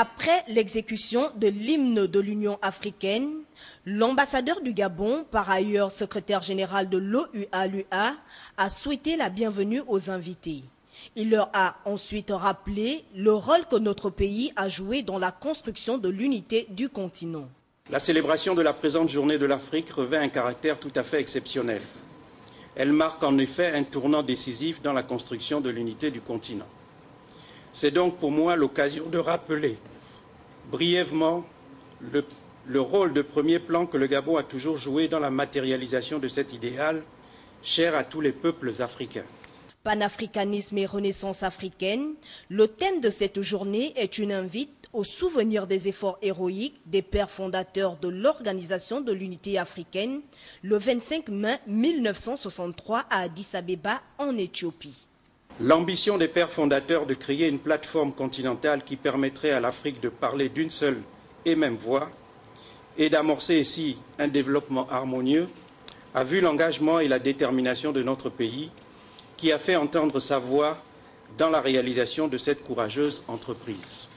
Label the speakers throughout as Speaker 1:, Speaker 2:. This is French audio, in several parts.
Speaker 1: Après l'exécution de l'hymne de l'Union africaine, l'ambassadeur du Gabon, par ailleurs secrétaire général de l'OUA-LUA, a souhaité la bienvenue aux invités. Il leur a ensuite rappelé le rôle que notre pays a joué dans la construction de l'unité du continent.
Speaker 2: La célébration de la présente journée de l'Afrique revêt un caractère tout à fait exceptionnel. Elle marque en effet un tournant décisif dans la construction de l'unité du continent. C'est donc pour moi l'occasion de rappeler brièvement le rôle de premier plan que le Gabon a toujours joué dans la matérialisation de cet idéal cher à tous les peuples africains.
Speaker 1: Panafricanisme et renaissance africaine, le thème de cette journée est une invite au souvenir des efforts héroïques des pères fondateurs de l'Organisation de l'Unité africaine le 25 mai 1963 à Addis-Abeba en Éthiopie.
Speaker 2: L'ambition des pères fondateurs de créer une plateforme continentale qui permettrait à l'Afrique de parler d'une seule et même voix et d'amorcer ici un développement harmonieux a vu l'engagement et la détermination de notre pays qui a fait entendre sa voix dans la réalisation de cette courageuse entreprise.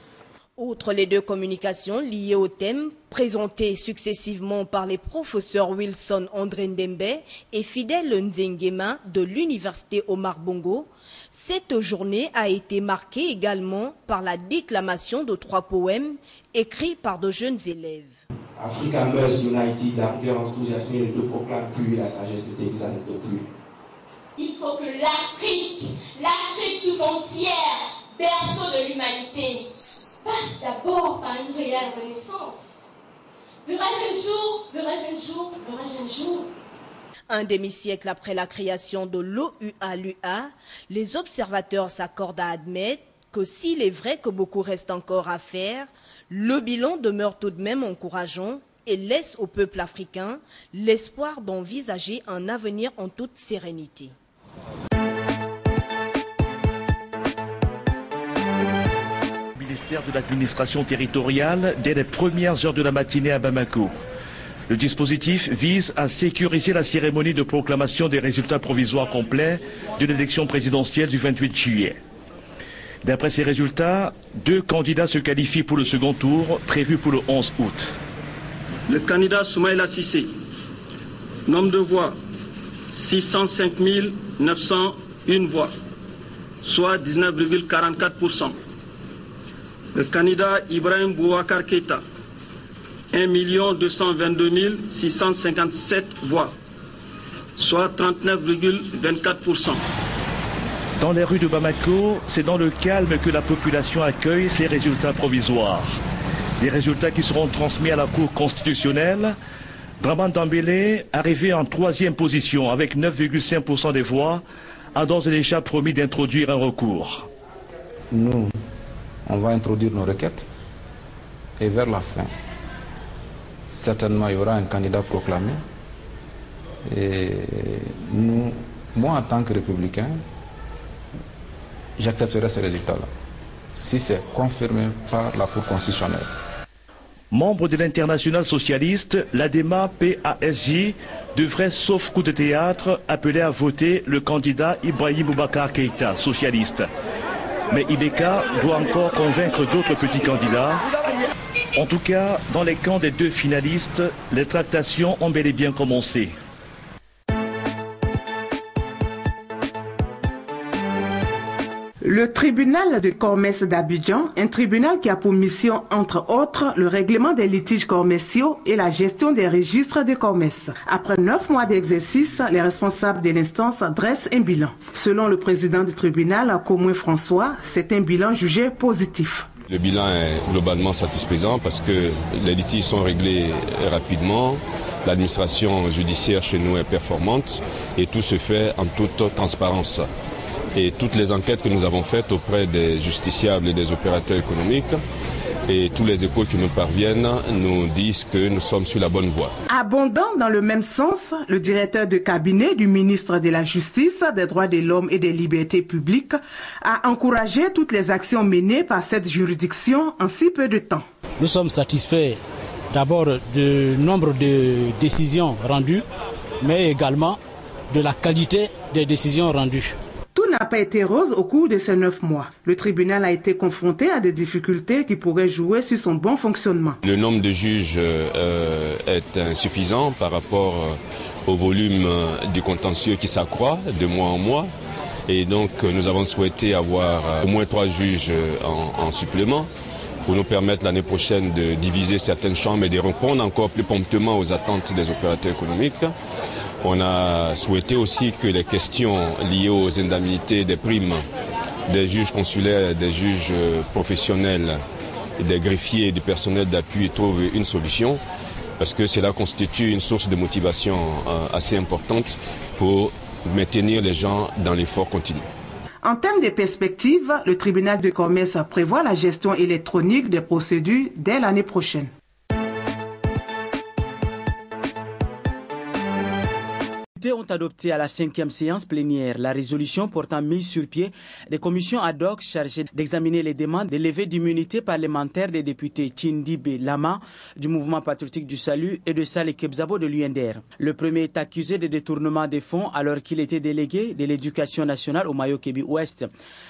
Speaker 1: Outre les deux communications liées au thème, présentées successivement par les professeurs Wilson André Ndembe et Fidèle Nzengema de l'Université Omar Bongo, cette journée a été marquée également par la déclamation de 3 poèmes écrits par de jeunes élèves.
Speaker 3: Africa Must United, l'ardeur enthousiasmée ne te proclame plus, la sagesse ne t'exalte plus.
Speaker 4: Il faut que l'Afrique tout entière, berceau de l'humanité, passe d'abord par une réelle renaissance. Verrai-je un jour, verrai-je un jour, verrai-je un jour.
Speaker 1: Un demi-siècle après la création de l'OUA-LUA, les observateurs s'accordent à admettre que s'il est vrai que beaucoup reste encore à faire, le bilan demeure tout de même encourageant et laisse au peuple africain l'espoir d'envisager un avenir en toute sérénité.
Speaker 5: Ministère de l'administration territoriale dès les premières heures de la matinée à Bamako. Le dispositif vise à sécuriser la cérémonie de proclamation des résultats provisoires complets de l'élection présidentielle du 28 juillet. D'après ces résultats, 2 candidats se qualifient pour le second tour prévu pour le 11 août.
Speaker 6: Le candidat Soumaïla Cissé, nombre de voix 605 901 voix, soit 19,44%. Le candidat Ibrahim Boubacar Keïta, 1 222 657 voix, soit 39,24%.
Speaker 5: Dans les rues de Bamako, c'est dans le calme que la population accueille ces résultats provisoires. Des résultats qui seront transmis à la Cour constitutionnelle. Dramane Dembélé, arrivé en 3e position avec 9,5% des voix, a d'ores et déjà promis d'introduire un recours.
Speaker 7: Nous, on va introduire nos requêtes et vers la fin, certainement il y aura un candidat proclamé. Et nous, moi en tant que républicain, j'accepterai ces résultats-là, si c'est confirmé par la Cour constitutionnelle.
Speaker 5: Membre de l'Internationale socialiste, l'ADEMA PASJ devrait, sauf coup de théâtre, appeler à voter le candidat Ibrahim Boubacar Keïta, socialiste. Mais Ibeka doit encore convaincre d'autres petits candidats. En tout cas, dans les camps des 2 finalistes, les tractations ont bel et bien commencé.
Speaker 8: Le tribunal de commerce d'Abidjan, un tribunal qui a pour mission, entre autres, le règlement des litiges commerciaux et la gestion des registres de commerce. Après 9 mois d'exercice, les responsables de l'instance dressent un bilan. Selon le président du tribunal, Komoué François, c'est un bilan jugé positif.
Speaker 9: Le bilan est globalement satisfaisant parce que les litiges sont réglés rapidement, l'administration judiciaire chez nous est performante et tout se fait en toute transparence. Et toutes les enquêtes que nous avons faites auprès des justiciables et des opérateurs économiques et tous les échos qui nous parviennent nous disent que nous sommes sur la bonne voie.
Speaker 8: Abondant dans le même sens, le directeur de cabinet du ministre de la Justice, des Droits de l'Homme et des Libertés publiques a encouragé toutes les actions menées par cette juridiction en si peu de temps.
Speaker 10: Nous sommes satisfaits d'abord du nombre de décisions rendues, mais également de la qualité des décisions rendues.
Speaker 8: Tout n'a pas été rose au cours de ces 9 mois. Le tribunal a été confronté à des difficultés qui pourraient jouer sur son bon fonctionnement.
Speaker 9: Le nombre de juges est insuffisant par rapport au volume du contentieux qui s'accroît de mois en mois. Et donc nous avons souhaité avoir au moins 3 juges en supplément pour nous permettre l'année prochaine de diviser certaines chambres et de répondre encore plus promptement aux attentes des opérateurs économiques. On a souhaité aussi que les questions liées aux indemnités des primes des juges consulaires, des juges professionnels, des greffiers et du personnel d'appui trouvent une solution, parce que cela constitue une source de motivation assez importante pour maintenir les gens dans l'effort continu.
Speaker 8: En termes de perspectives, le tribunal de commerce prévoit la gestion électronique des procédures dès l'année prochaine.
Speaker 11: Ont adopté à la 5e séance plénière la résolution portant mise sur pied des commissions ad hoc chargées d'examiner les demandes de levée d'immunité parlementaire des députés Tchindibe Lama du Mouvement patriotique du Salut et de Saleh Kebzabo de l'UNDR. Le premier est accusé de détournement des fonds alors qu'il était délégué de l'éducation nationale au Mayo-Kébi Ouest.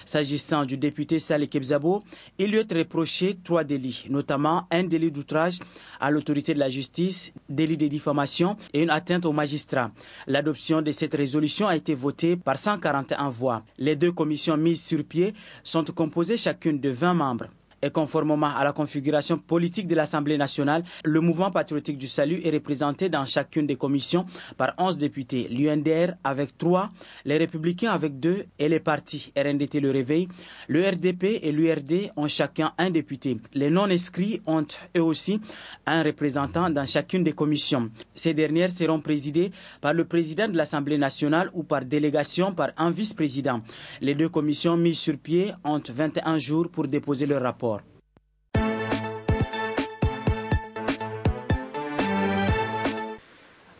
Speaker 11: S'agissant du député Saleh Kebzabo, il lui est reproché 3 délits, notamment un délit d'outrage à l'autorité de la justice, délit de diffamation et une atteinte aux magistrats. L'adoption de cette résolution a été votée par 141 voix. Les 2 commissions mises sur pied sont composées chacune de 20 membres. Et conformément à la configuration politique de l'Assemblée nationale, le Mouvement patriotique du Salut est représenté dans chacune des commissions par 11 députés. L'UNDR avec 3, les Républicains avec 2 et les partis RNDT Le Réveil, le RDP et l'URD ont chacun un député. Les non-inscrits ont eux aussi un représentant dans chacune des commissions. Ces dernières seront présidées par le président de l'Assemblée nationale ou par délégation par un vice-président. Les 2 commissions mises sur pied ont 21 jours pour déposer leur rapport.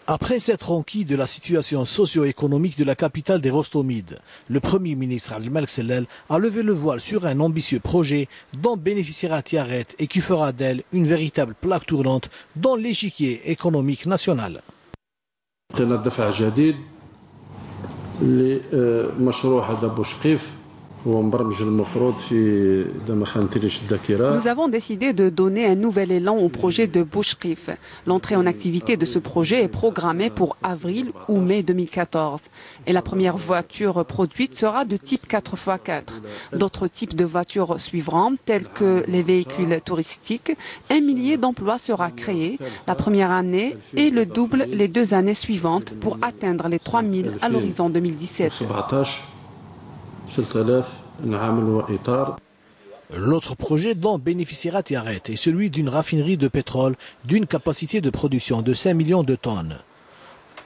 Speaker 12: Après s'être enquis de la situation socio-économique de la capitale des Rostomides, le Premier ministre Ali Malek Sellel a levé le voile sur un ambitieux projet dont bénéficiera Tiaret et qui fera d'elle une véritable plaque tournante dans l'échiquier économique national.
Speaker 13: Nous avons décidé de donner un nouvel élan au projet de Bouchkif. L'entrée en activité de ce projet est programmée pour avril ou mai 2014. Et la première voiture produite sera de type 4x4. D'autres types de voitures suivront, tels que les véhicules touristiques. 1 millier d'emplois sera créé la première année et le double les 2 années suivantes pour atteindre les 3000 à l'horizon 2017.
Speaker 12: L'autre projet dont bénéficiera Tiaret est celui d'une raffinerie de pétrole d'une capacité de production de 5 millions de tonnes.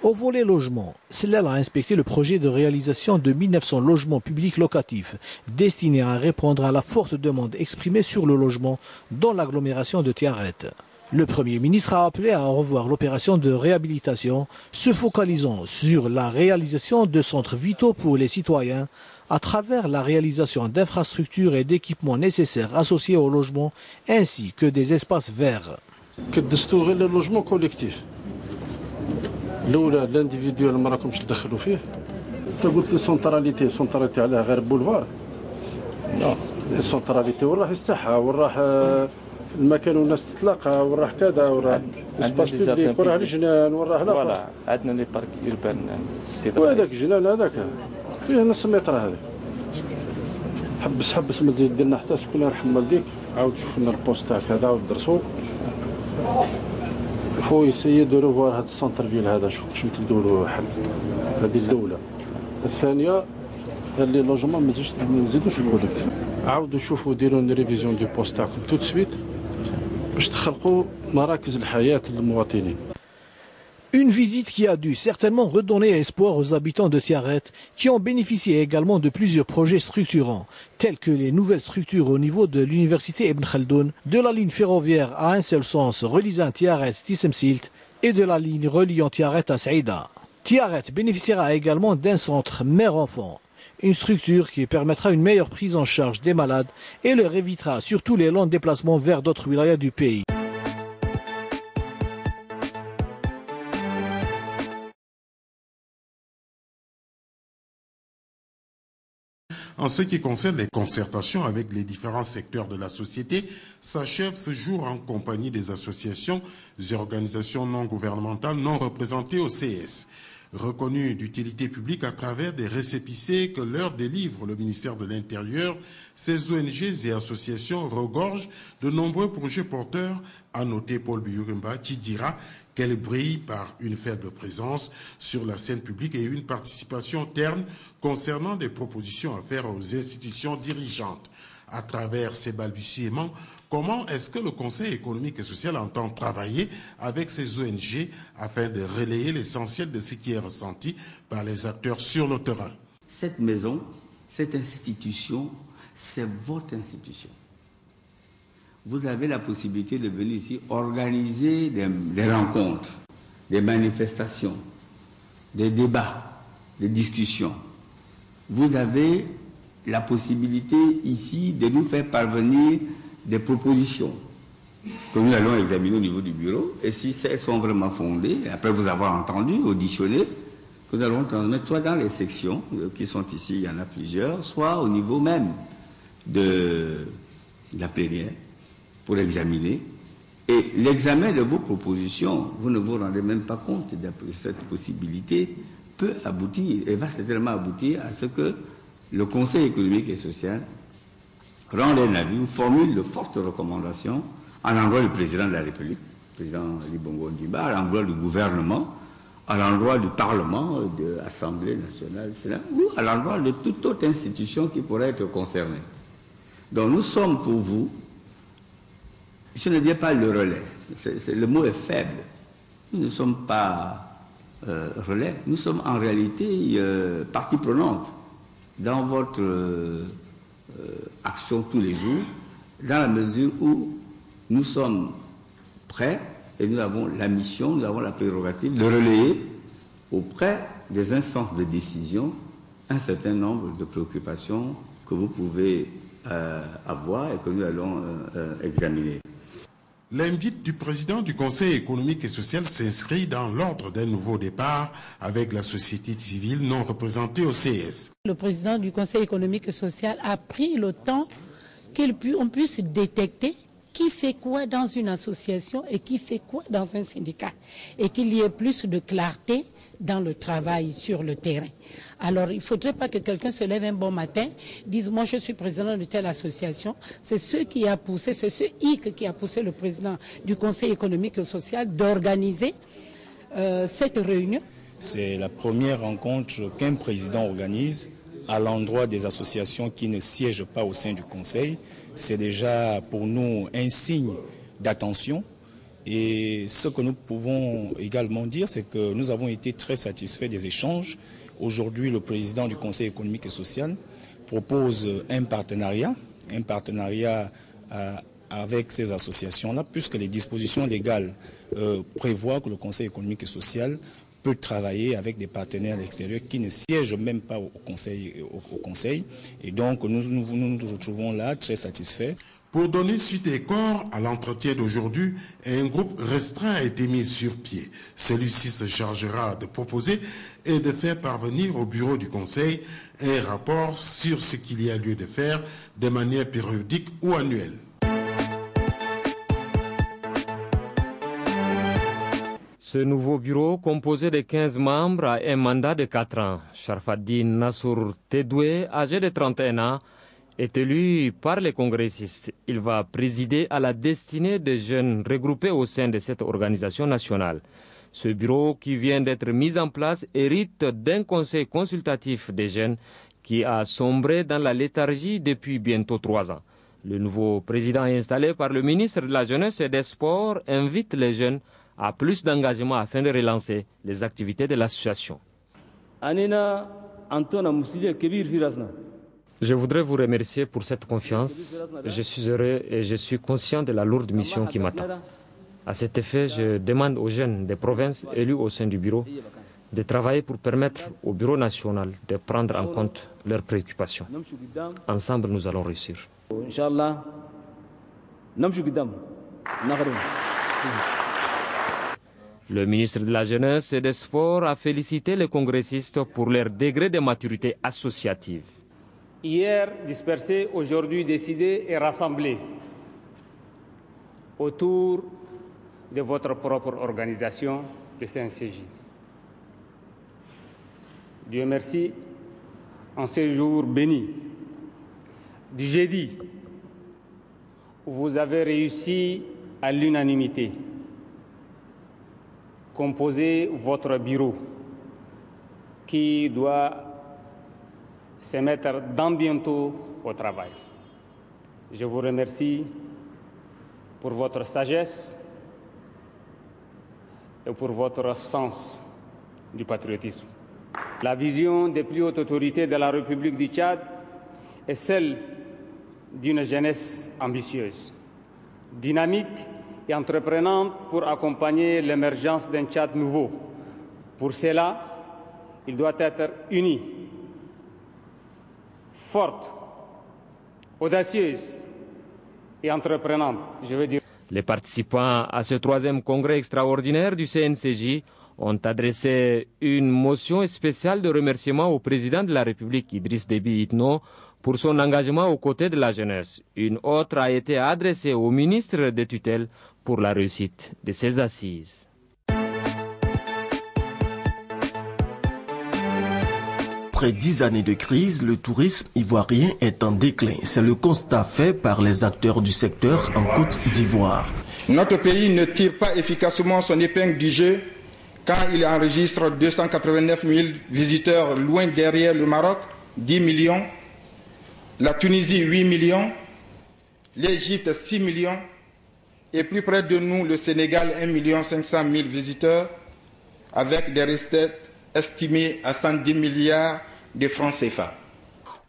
Speaker 12: Au volet logement, Sellel a inspecté le projet de réalisation de 1900 logements publics locatifs destinés à répondre à la forte demande exprimée sur le logement dans l'agglomération de Tiaret. Le Premier ministre a appelé à revoir l'opération de réhabilitation, se focalisant sur la réalisation de centres vitaux pour les citoyens à travers la réalisation d'infrastructures et d'équipements nécessaires associés au logement, ainsi que des espaces verts.
Speaker 14: Le logement collectif. L'individuel ما راكمش تدخلوا فيه. انت قلت لي سونتراليتي على غير بولفار. لا السونتراليتي وين راح الصحه وين راح المكان والناس تتلاقى وين راح كذا وين راح اسباس بيبليك وين راح الجنان وين راح
Speaker 15: فوالا عندنا لي بارك اوربان السيد
Speaker 14: وهذاك الجنان هذاك فيه نص متر هذا حبس ما تزيد لنا حتى شكون يرحم والديك عاود شوف لنا البوست تاعك هذا عاود درسو فو يسيي دو ريفوار هذا السونتر فيل هذا شوف باش تلقاو له حل. هذه الاولى. الثانيه اللي لوجمون ما نزيدوش الكوليكتيف عاودوا شوفوا ديروا ريفيزيون دو بوست تاعكم تو سويت باش تخلقوا مراكز الحياه للمواطنين.
Speaker 12: Une visite qui a dû certainement redonner espoir aux habitants de Tiaret, qui ont bénéficié également de plusieurs projets structurants, tels que les nouvelles structures au niveau de l'université Ibn Khaldoun, de la ligne ferroviaire à un seul sens reliant Tiaret-Tissemsilt et de la ligne reliant Tiaret à Saïda. Tiaret bénéficiera également d'un centre mère-enfant, une structure qui permettra une meilleure prise en charge des malades et leur évitera surtout les longs déplacements vers d'autres wilayas du pays.
Speaker 16: En ce qui concerne les concertations avec les différents secteurs de la société, s'achève ce jour en compagnie des associations et organisations non gouvernementales non représentées au CS, reconnues d'utilité publique à travers des récépissés que leur délivre le ministère de l'Intérieur. Ces ONG et associations regorgent de nombreux projets porteurs, a noté Paul Biyurumba, qui dira qu'elle brille par une faible présence sur la scène publique et une participation terne concernant des propositions à faire aux institutions dirigeantes. À travers ces balbutiements, comment est-ce que le Conseil économique et social entend travailler avec ces ONG afin de relayer l'essentiel de ce qui est ressenti par les acteurs sur le terrain?
Speaker 17: Cette maison, cette institution, c'est votre institution. Vous avez la possibilité de venir ici organiser des rencontres, des manifestations, des débats, des discussions. Vous avez la possibilité ici de nous faire parvenir des propositions que nous allons examiner au niveau du bureau. Et si elles sont vraiment fondées, après vous avoir entendu, auditionné, que nous allons transmettre soit dans les sections qui sont ici, il y en a plusieurs, soit au niveau même de la plénière, pour l'examiner. Et l'examen de vos propositions, vous ne vous rendez même pas compte de cette possibilité, peut aboutir, et va certainement aboutir à ce que le Conseil économique et social rende un avis ou formule de fortes recommandations à l'endroit du président de la République, le président Ali Bongo Ondimba, à l'endroit du gouvernement, à l'endroit du Parlement, de l'Assemblée nationale, ou à l'endroit de toute autre institution qui pourrait être concernée. Donc nous sommes pour vous, je ne dis pas le relais, le mot est faible. Nous ne sommes pas relais, nous sommes en réalité partie prenante dans votre action tous les jours, dans la mesure où nous sommes prêts et nous avons la mission, nous avons la prérogative de relayer auprès des instances de décision un certain nombre de préoccupations que vous pouvez avoir et que nous allons examiner.
Speaker 16: L'invite du président du Conseil économique et social s'inscrit dans l'ordre d'un nouveau départ avec la société civile non représentée au CS.
Speaker 18: Le président du Conseil économique et social a pris le temps qu'on puisse détecter qui fait quoi dans une association et qui fait quoi dans un syndicat, et qu'il y ait plus de clarté dans le travail sur le terrain. Alors, il ne faudrait pas que quelqu'un se lève un bon matin, dise « moi je suis président de telle association ». C'est ce qui a poussé, c'est ce hic qui a poussé le président du Conseil économique et social d'organiser cette réunion.
Speaker 19: C'est la première rencontre qu'un président organise à l'endroit des associations qui ne siègent pas au sein du Conseil. C'est déjà pour nous un signe d'attention. Et ce que nous pouvons également dire, c'est que nous avons été très satisfaits des échanges. Aujourd'hui, le président du Conseil économique et social propose un partenariat avec ces associations-là, puisque les dispositions légales prévoient que le Conseil économique et social peut travailler avec des partenaires extérieurs qui ne siègent même pas au Conseil. Et donc, nous nous retrouvons là très satisfaits.
Speaker 16: Pour donner suite et corps à l'entretien d'aujourd'hui, un groupe restreint a été mis sur pied. Celui-ci se chargera de proposer et de faire parvenir au bureau du Conseil un rapport sur ce qu'il y a lieu de faire de manière périodique ou annuelle.
Speaker 20: Ce nouveau bureau, composé de 15 membres, a un mandat de 4 ans. Sharfaddin Nassour Tedoué, âgé de 31 ans, est élu par les congressistes. Il va présider à la destinée des jeunes regroupés au sein de cette organisation nationale. Ce bureau, qui vient d'être mis en place, hérite d'un conseil consultatif des jeunes qui a sombré dans la léthargie depuis bientôt 3 ans. Le nouveau président installé par le ministre de la Jeunesse et des Sports invite les jeunes à plus d'engagement afin de relancer les activités de l'association. Je voudrais vous remercier pour cette confiance. Je suis heureux et je suis conscient de la lourde mission qui m'attend. À cet effet, je demande aux jeunes des provinces élus au sein du bureau de travailler pour permettre au bureau national de prendre en compte leurs préoccupations. Ensemble, nous allons réussir. Le ministre de la Jeunesse et des Sports a félicité les congressistes pour leur degré de maturité associative.
Speaker 21: hier dispersés, aujourd'hui décidés et rassemblés autour de votre propre organisation, le CNCJ. Dieu merci, en ces jours bénis du jeudi, où vous avez réussi à l'unanimité, composer votre bureau qui doit se mettre dans bientôt au travail. Je vous remercie pour votre sagesse et pour votre sens du patriotisme. La vision des plus hautes autorités de la République du Tchad est celle d'une jeunesse ambitieuse, dynamique et entreprenante pour accompagner l'émergence d'un Tchad nouveau. Pour cela, il doit être uni, forte, audacieuse et entreprenante, je veux dire.
Speaker 20: Les participants à ce 3e congrès extraordinaire du CNCJ ont adressé une motion spéciale de remerciement au président de la République, Idriss Déby Itno, pour son engagement aux côtés de la jeunesse. Une autre a été adressée au ministre de tutelle pour la réussite de ses assises.
Speaker 22: Après 10 années de crise, le tourisme ivoirien est en déclin. C'est le constat fait par les acteurs du secteur en Côte d'Ivoire.
Speaker 23: Notre pays ne tire pas efficacement son épingle du jeu quand il enregistre 289 000 visiteurs, loin derrière le Maroc, 10 millions, la Tunisie 8 millions, l'Égypte 6 millions et plus près de nous le Sénégal 1 500 000 visiteurs avec des recettes estimées à 110 milliards de francs CFA.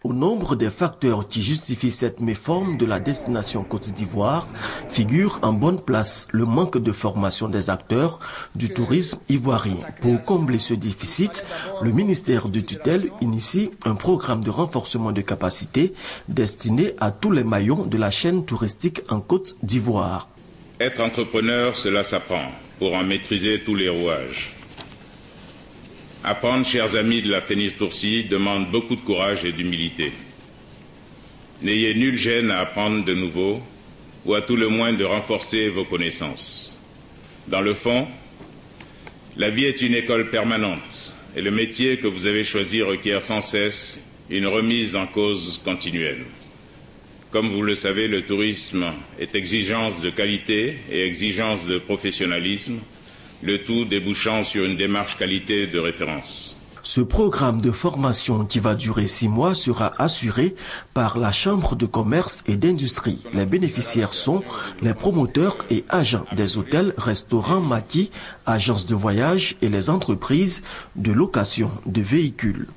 Speaker 22: Au nombre des facteurs qui justifient cette méforme de la destination Côte d'Ivoire figure en bonne place le manque de formation des acteurs du tourisme ivoirien. Pour combler ce déficit, le ministère de tutelle initie un programme de renforcement de capacité destiné à tous les maillons de la chaîne touristique en Côte d'Ivoire.
Speaker 24: Être entrepreneur, cela s'apprend pour en maîtriser tous les rouages. Apprendre, chers amis de la Fénis-Toursi, demande beaucoup de courage et d'humilité. N'ayez nulle gêne à apprendre de nouveau, ou à tout le moins de renforcer vos connaissances. Dans le fond, la vie est une école permanente, et le métier que vous avez choisi requiert sans cesse une remise en cause continuelle. Comme vous le savez, le tourisme est exigence de qualité et exigence de professionnalisme, le tout débouchant sur une démarche qualité de référence.
Speaker 22: Ce programme de formation qui va durer 6 mois sera assuré par la Chambre de commerce et d'industrie. Les bénéficiaires sont les promoteurs et agents des hôtels, restaurants, maquis, agences de voyage et les entreprises de location de véhicules.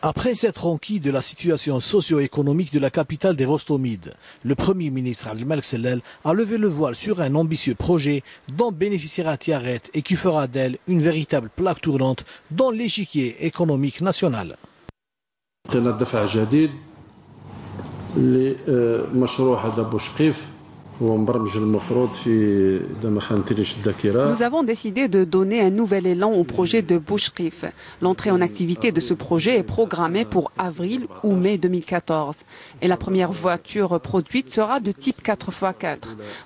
Speaker 12: Après s'être enquis de la situation socio-économique de la capitale des Vostomides, le Premier ministre Abdelmalek Sellel a levé le voile sur un ambitieux projet dont bénéficiera Tiaret et qui fera d'elle une véritable plaque tournante dans l'échiquier économique national.
Speaker 13: Nous avons décidé de donner un nouvel élan au projet de Bouchrif. L'entrée en activité de ce projet est programmée pour avril ou mai 2014. Et la première voiture produite sera de type 4x4.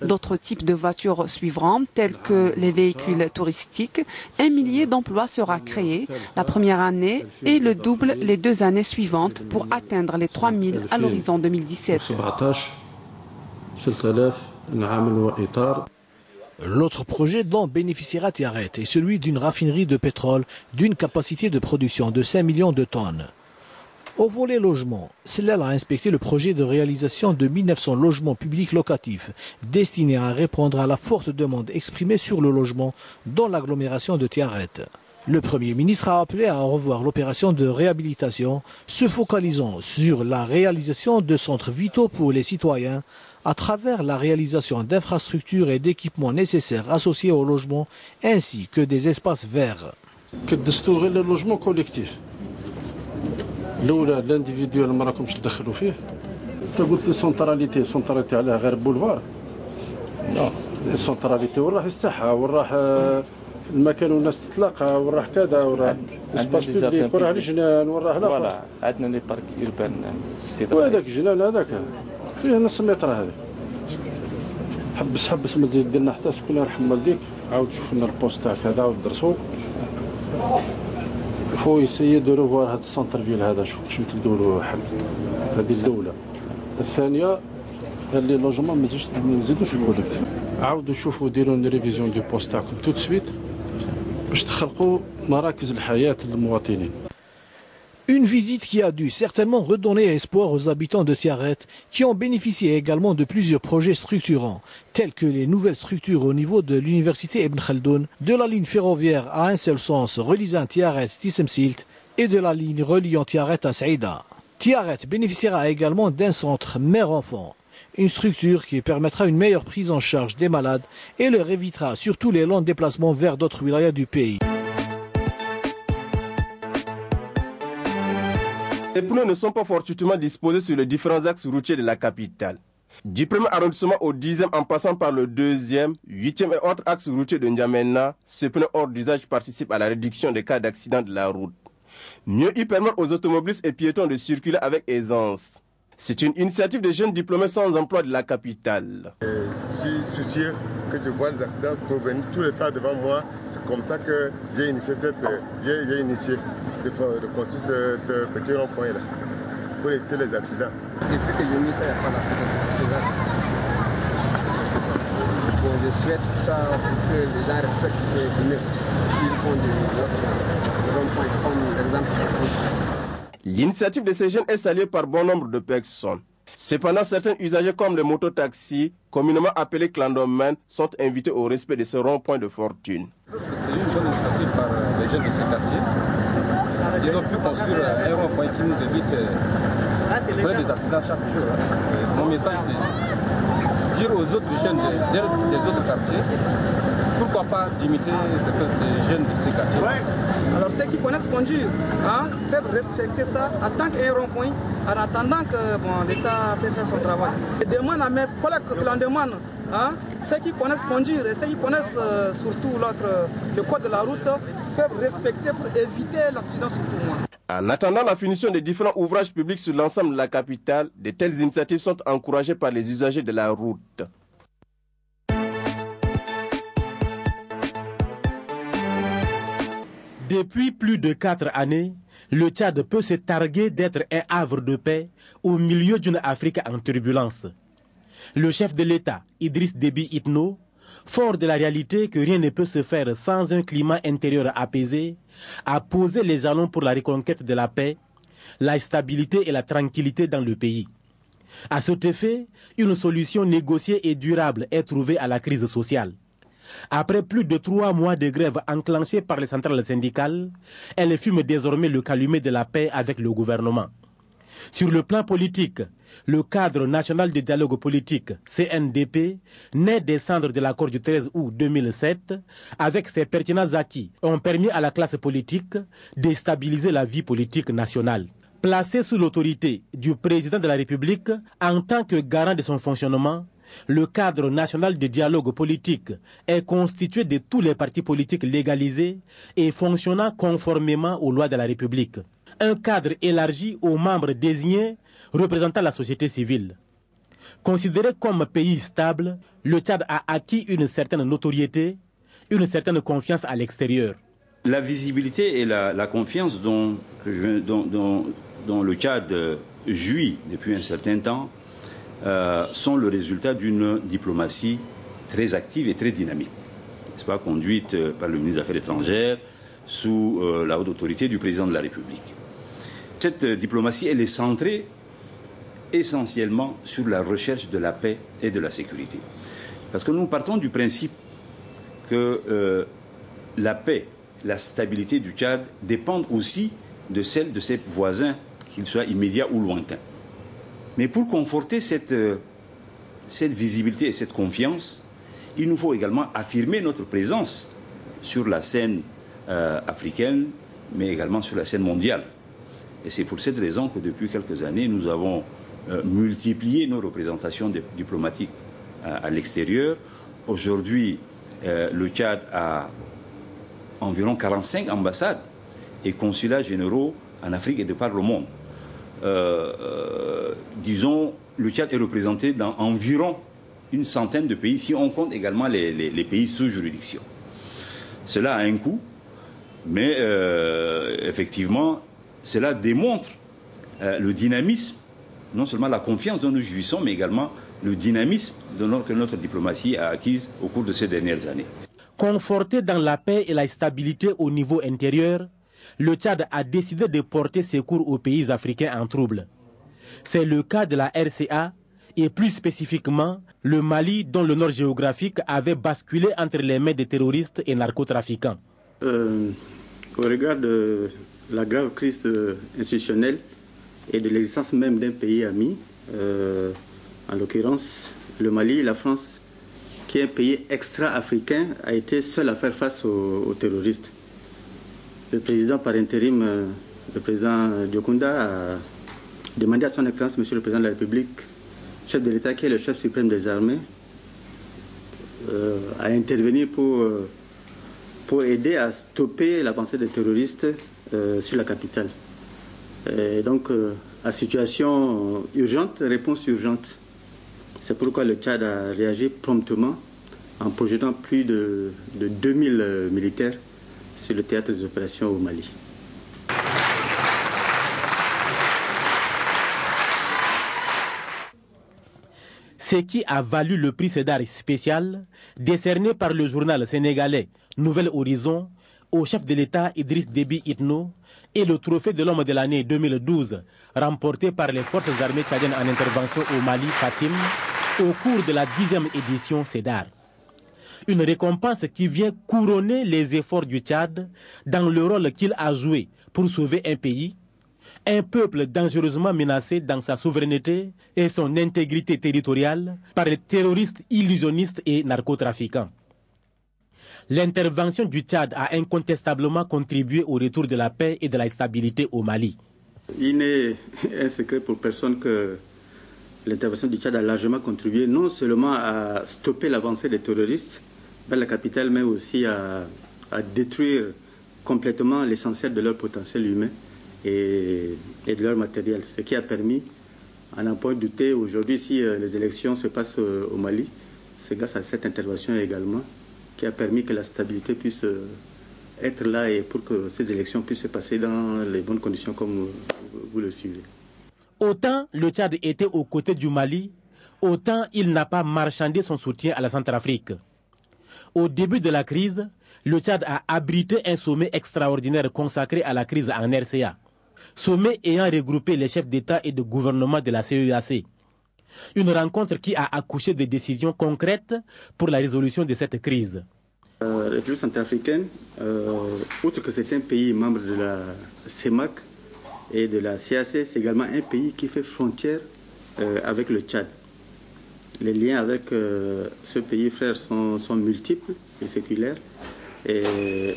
Speaker 13: D'autres types de voitures suivront, tels que les véhicules touristiques. 1 millier d'emplois sera créé la première année et le double les 2 années suivantes pour atteindre les 3000 à l'horizon 2017.
Speaker 12: L'autre projet dont bénéficiera Tiaret est celui d'une raffinerie de pétrole d'une capacité de production de 5 millions de tonnes. Au volet logement, Sellel a inspecté le projet de réalisation de 1900 logements publics locatifs destinés à répondre à la forte demande exprimée sur le logement dans l'agglomération de Tiaret. Le Premier ministre a appelé à revoir l'opération de réhabilitation, se focalisant sur la réalisation de centres vitaux pour les citoyens à travers la réalisation d'infrastructures et d'équipements nécessaires associés au logement, ainsi que des espaces verts.
Speaker 14: le logement collectif. L'individuel ما راكمش تدخلوا فيه. انت قلت سنتراليتي على غير بولفار. لا السنتراليتي وين راح الصحة وين راح المكان والناس تتلاقى وراه كذا وراه سباس بيبليك وراه الجنان وراه الاخر.
Speaker 15: فوالا عندنا لي بارك اوربان السيد
Speaker 14: وهذاك الجنان هذاك فيه نص متر هذا. حبس ما تزيد لنا حتى شكون يرحم والديك عاود شوف لنا البوست تاعك هذا عاود درسو. فو يسيي دو ريفوار هذا السونتر فيل هذا شوف واش تلقاو له حل. هذه الاولى. الثانيه اللي لوجمون ما نزيدوش الكوليكتيف. عاودوا شوفوا ديروا لي ريفيزيون دو بوست تاعكم تو سويت باش تخلقوا مراكز الحياه للمواطنين.
Speaker 12: Une visite qui a dû certainement redonner espoir aux habitants de Tiaret, qui ont bénéficié également de plusieurs projets structurants, tels que les nouvelles structures au niveau de l'université Ibn Khaldoun, de la ligne ferroviaire à un seul sens reliant Tiaret-Tissemsilt et de la ligne reliant Tiaret à Saïda. Tiaret bénéficiera également d'un centre mère-enfant, une structure qui permettra une meilleure prise en charge des malades et leur évitera surtout les longs déplacements vers d'autres wilayas du pays.
Speaker 1: Les pneus ne sont pas fortuitement disposés sur les différents axes routiers de la capitale. Du 1er arrondissement au 10e en passant par le 2e, 8e et autres axes routiers de N'Djamena, ce pneu hors d'usage participe à la réduction des cas d'accident de la route. Mieux y permettre aux automobilistes et piétons de circuler avec aisance. C'est une initiative de jeunes diplômés sans emploi de la capitale.
Speaker 2: Je suis soucieux que je vois les accidents provenir tout le temps devant moi. C'est comme ça que j'ai initié de construire ce petit rond-point-là pour éviter les accidents.
Speaker 3: Depuis que j'ai mis ça, il n'y a pas d'accident. C'est ça. Bon, je souhaite ça pour que les gens respectent ces pneus. Ils font du rond-point comme l'exemple.
Speaker 1: L'initiative de ces jeunes est saluée par bon nombre de personnes. Cependant, certains usagers comme les mototaxis, communément appelés clandomènes, sont invités au respect de ce rond-point de fortune.
Speaker 4: C'est une bonne initiative par les jeunes de ce quartier. Ils ont pu construire un rond-point qui nous évite des accidents chaque jour. Mon message, c'est dire aux autres jeunes des autres quartiers, pourquoi pas d'imiter ce que ces jeunes de ces quartiers.
Speaker 3: Alors ceux qui connaissent conduire peuvent respecter ça en tant qu'un rond-point, en attendant que l'État peut faire son travail. Je demande à mes collègues que l'on demande, ceux qui connaissent conduire et ceux qui connaissent surtout le code de la route, peuvent respecter pour éviter l'accident surtout moi.
Speaker 1: En attendant la finition des différents ouvrages publics sur l'ensemble de la capitale, de telles initiatives sont encouragées par les usagers de la route.
Speaker 25: Depuis plus de 4 années, le Tchad peut se targuer d'être un havre de paix au milieu d'une Afrique en turbulence. Le chef de l'État, Idriss Déby Itno, fort de la réalité que rien ne peut se faire sans un climat intérieur apaisé, a posé les jalons pour la reconquête de la paix, la stabilité et la tranquillité dans le pays. À cet effet, une solution négociée et durable est trouvée à la crise sociale. Après plus de 3 mois de grève enclenchée par les centrales syndicales, elle fume désormais le calumet de la paix avec le gouvernement. Sur le plan politique, le cadre national de dialogue politique, CNDP, né des cendres de l'accord du 13 août 2007, avec ses pertinents acquis, ont permis à la classe politique de stabiliser la vie politique nationale. Placé sous l'autorité du président de la République en tant que garant de son fonctionnement, le cadre national de dialogue politique est constitué de tous les partis politiques légalisés et fonctionnant conformément aux lois de la République. Un cadre élargi aux membres désignés représentant la société civile. Considéré comme pays stable, le Tchad a acquis une certaine notoriété, une certaine confiance à l'extérieur.
Speaker 26: La visibilité et la confiance dont le Tchad jouit depuis un certain temps sont le résultat d'une diplomatie très active et très dynamique, n'est-ce pas, conduite par le ministre des Affaires étrangères sous la haute autorité du président de la République. Cette diplomatie, elle est centrée essentiellement sur la recherche de la paix et de la sécurité. Parce que nous partons du principe que la paix, la stabilité du Tchad dépendent aussi de celle de ses voisins, qu'ils soient immédiats ou lointains. Mais pour conforter cette visibilité et cette confiance, il nous faut également affirmer notre présence sur la scène africaine, mais également sur la scène mondiale. Et c'est pour cette raison que depuis quelques années, nous avons multiplié nos représentations diplomatiques à l'extérieur. Aujourd'hui, le Tchad a environ 45 ambassades et consulats généraux en Afrique et de par le monde. Disons, le Tchad est représenté dans environ une centaine de pays, si on compte également les pays sous juridiction. Cela a un coût, mais effectivement, cela démontre le dynamisme, non seulement la confiance dont nous jouissons, mais également le dynamisme que notre diplomatie a acquise au cours de ces dernières années.
Speaker 25: Conforté dans la paix et la stabilité au niveau intérieur, le Tchad a décidé de porter secours aux pays africains en trouble. C'est le cas de la RCA et plus spécifiquement le Mali, dont le nord géographique avait basculé entre les mains des terroristes et narcotrafiquants.
Speaker 5: Au regard de la grave crise institutionnelle et de l'existence même d'un pays ami, en l'occurrence le Mali et la France, qui est un pays extra-africain, a été seul à faire face aux terroristes. Le président par intérim, le président Diokounda, a demandé à son Excellence, Monsieur le Président de la République, chef de l'État qui est le chef suprême des armées, à intervenir pour aider à stopper l'avancée des terroristes sur la capitale. Et donc, à situation urgente, réponse urgente. C'est pourquoi le Tchad a réagi promptement en projetant plus de 2000 militaires sur le théâtre des opérations au Mali.
Speaker 25: Ce qui a valu le prix Cédar spécial décerné par le journal sénégalais Nouvel Horizon au chef de l'État Idriss Déby Itno et le trophée de l'homme de l'année 2012 remporté par les forces armées tchadiennes en intervention au Mali Fatim au cours de la 10e édition Cédar. Une récompense qui vient couronner les efforts du Tchad dans le rôle qu'il a joué pour sauver un pays, un peuple dangereusement menacé dans sa souveraineté et son intégrité territoriale par les terroristes illusionnistes et narcotrafiquants. L'intervention du Tchad a incontestablement contribué au retour de la paix et de la stabilité au Mali.
Speaker 5: Il n'est un secret pour personne que l'intervention du Tchad a largement contribué non seulement à stopper l'avancée des terroristes vers la capitale, mais aussi à détruire complètement l'essentiel de leur potentiel humain et de leur matériel. Ce qui a permis, à n'en point douter, aujourd'hui, si les élections se passent au Mali, c'est grâce à cette intervention également qui a permis que la stabilité puisse être là et pour que ces élections puissent se passer dans les bonnes conditions comme vous le suivez.
Speaker 25: Autant le Tchad était aux côtés du Mali, autant il n'a pas marchandé son soutien à la Centrafrique. Au début de la crise, le Tchad a abrité un sommet extraordinaire consacré à la crise en RCA. Sommet ayant regroupé les chefs d'État et de gouvernement de la CEAC. Une rencontre qui a accouché de décisions concrètes pour la résolution de cette crise.
Speaker 5: La République centrafricaine, outre que c'est un pays membre de la CEMAC et de la CAC, c'est également un pays qui fait frontière avec le Tchad. Les liens avec ce pays frère sont multiples et séculaires. Et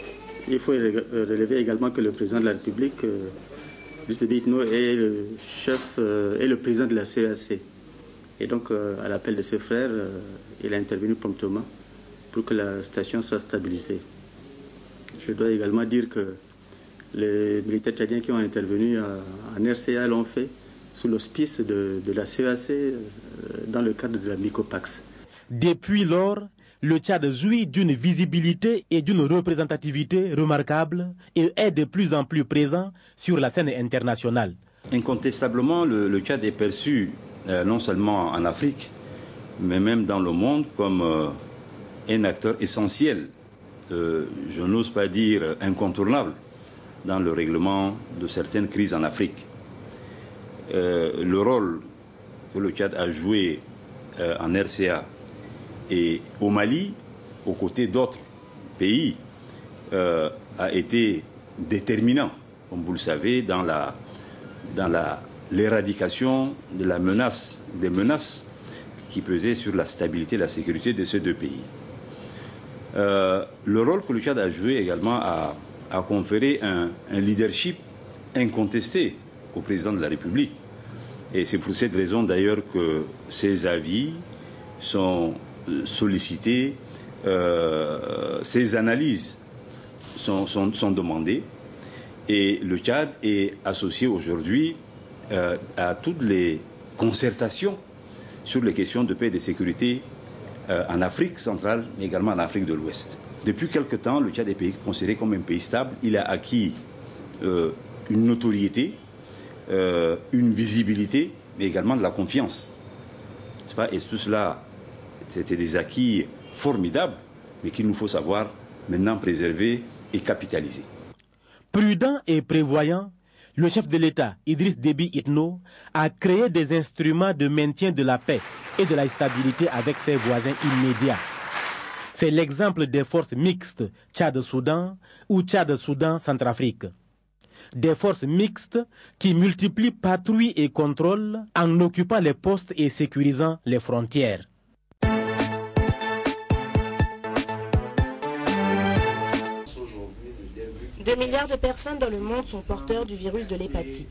Speaker 5: il faut relever également que le président de la République, Idriss Déby Itno, est le chef et le président de la CAC. Et donc, à l'appel de ses frères, il a intervenu promptement pour que la situation soit stabilisée. Je dois également dire que les militaires tchadiens qui ont intervenu en RCA l'ont fait sous l'auspice de la CEAC dans le cadre de la MICOPAX.
Speaker 25: Depuis lors, le Tchad jouit d'une visibilité et d'une représentativité remarquables et est de plus en plus présent sur la scène internationale.
Speaker 26: Incontestablement, le Tchad est perçu non seulement en Afrique, mais même dans le monde comme un acteur essentiel, je n'ose pas dire incontournable, dans le règlement de certaines crises en Afrique. Le rôle que le Tchad a joué en RCA et au Mali, aux côtés d'autres pays, a été déterminant, comme vous le savez, dans l'éradication de des menaces qui pesaient sur la stabilité et la sécurité de ces deux pays. Le rôle que le Tchad a joué également a conféré un leadership incontesté au président de la République. Et c'est pour cette raison d'ailleurs que ses avis sont sollicités, ses analyses sont demandées. Et le Tchad est associé aujourd'hui à toutes les concertations sur les questions de paix et de sécurité en Afrique centrale, mais également en Afrique de l'Ouest. Depuis quelque temps, le Tchad est considéré comme un pays stable. Il a acquis une notoriété, une visibilité, mais également de la confiance. Et tout cela, c'était des acquis formidables, mais qu'il nous faut savoir maintenant préserver et capitaliser.
Speaker 25: Prudent et prévoyant, le chef de l'État, Idriss Déby Itno, a créé des instruments de maintien de la paix et de la stabilité avec ses voisins immédiats. C'est l'exemple des forces mixtes Tchad-Soudan ou Tchad-Soudan-Centrafrique. Des forces mixtes qui multiplient patrouilles et contrôles en occupant les postes et sécurisant les frontières.
Speaker 6: Deux milliards de personnes dans le monde sont porteurs du virus de l'hépatite.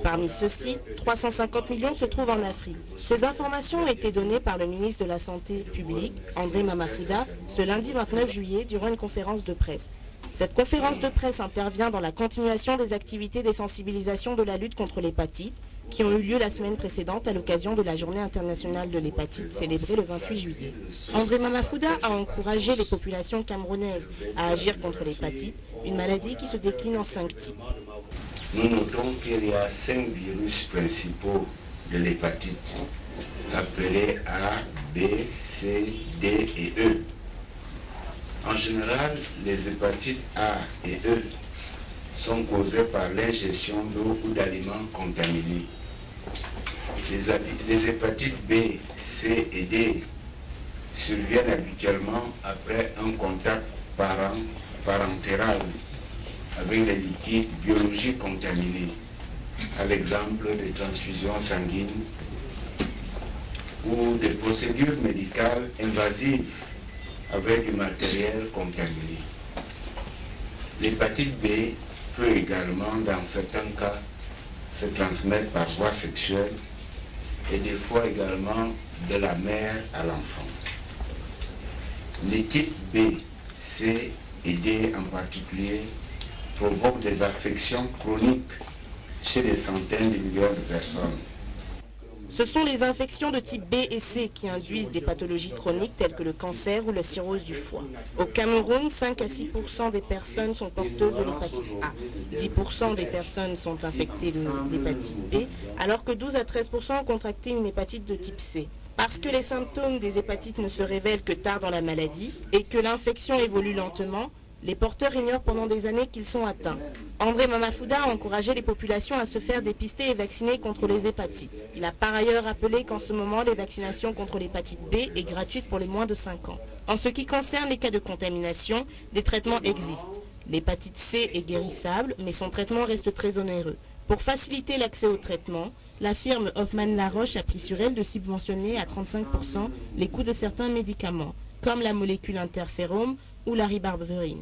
Speaker 6: Parmi ceux-ci, 350 millions se trouvent en Afrique. Ces informations ont été données par le ministre de la Santé publique, André Mamafouda, ce lundi 29 juillet durant une conférence de presse. Cette conférence de presse intervient dans la continuation des activités de sensibilisation de la lutte contre l'hépatite qui ont eu lieu la semaine précédente à l'occasion de la Journée internationale de l'hépatite célébrée le 28 juillet. André Mamafouda a encouragé les populations camerounaises à agir contre l'hépatite, une maladie qui se décline en 5 types.
Speaker 7: Nous notons qu'il y a 5 virus principaux de l'hépatite, appelés A, B, C, D et E. En général, les hépatites A et E sont causées par l'ingestion d'eau ou d'aliments contaminés. Les hépatites B, C et D surviennent habituellement après un contact parentéral avec les liquides biologiques contaminés, à l'exemple des transfusions sanguines ou des procédures médicales invasives avec du matériel contaminé. L'hépatite B peut également, dans certains cas, se transmettre par voie sexuelle et des fois également de la mère à l'enfant. Les types B, C et D en particulier provoquent des affections chroniques chez des centaines de millions de personnes.
Speaker 6: Ce sont les infections de type B et C qui induisent des pathologies chroniques telles que le cancer ou la cirrhose du foie. Au Cameroun, 5 à 6% des personnes sont porteuses de l'hépatite A. 10% des personnes sont infectées de l'hépatite B, alors que 12 à 13% ont contracté une hépatite de type C. Parce que les symptômes des hépatites ne se révèlent que tard dans la maladie et que l'infection évolue lentement, les porteurs ignorent pendant des années qu'ils sont atteints. André Mamafouda a encouragé les populations à se faire dépister et vacciner contre les hépatites. Il a par ailleurs rappelé qu'en ce moment, les vaccinations contre l'hépatite B est gratuite pour les moins de 5 ans. En ce qui concerne les cas de contamination, des traitements existent. L'hépatite C est guérissable, mais son traitement reste très onéreux. Pour faciliter l'accès au traitement, la firme Hoffmann-La Roche a pris sur elle de subventionner à 35% les coûts de certains médicaments, comme la molécule interférome ou la ribavirin.